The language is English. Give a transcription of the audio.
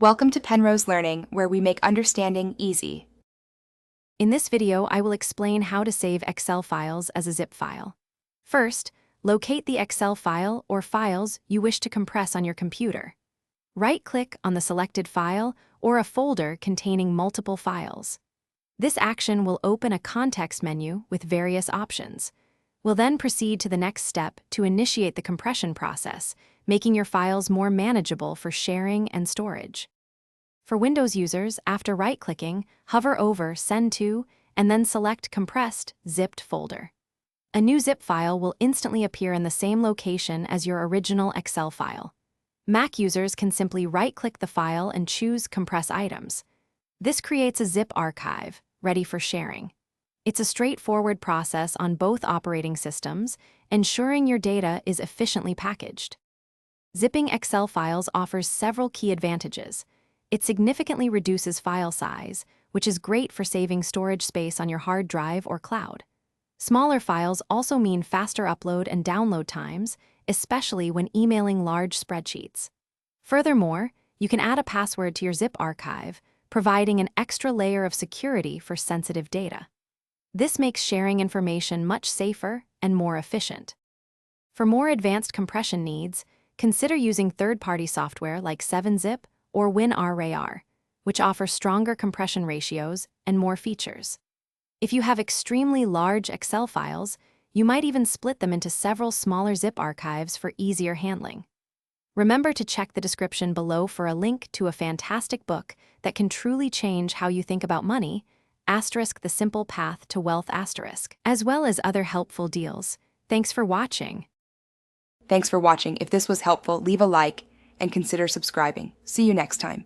Welcome to Penrose Learning, where we make understanding easy. In this video, I will explain how to save Excel files as a zip file. First, locate the Excel file or files you wish to compress on your computer. Right-click on the selected file or a folder containing multiple files. This action will open a context menu with various options. We'll then proceed to the next step to initiate the compression process, making your files more manageable for sharing and storage. For Windows users, after right-clicking, hover over Send to, and then select Compressed Zipped folder. A new zip file will instantly appear in the same location as your original Excel file. Mac users can simply right-click the file and choose Compress Items. This creates a zip archive, ready for sharing. It's a straightforward process on both operating systems, ensuring your data is efficiently packaged. Zipping Excel files offers several key advantages. It significantly reduces file size, which is great for saving storage space on your hard drive or cloud. Smaller files also mean faster upload and download times, especially when emailing large spreadsheets. Furthermore, you can add a password to your zip archive, providing an extra layer of security for sensitive data. This makes sharing information much safer and more efficient. For more advanced compression needs, consider using third-party software like 7-Zip or WinRAR, which offer stronger compression ratios and more features. If you have extremely large Excel files, you might even split them into several smaller zip archives for easier handling. Remember to check the description below for a link to a fantastic book that can truly change how you think about money, *The Simple Path to Wealth*, as well as other helpful deals. Thanks for watching. Thanks for watching. If this was helpful, leave a like and consider subscribing. See you next time.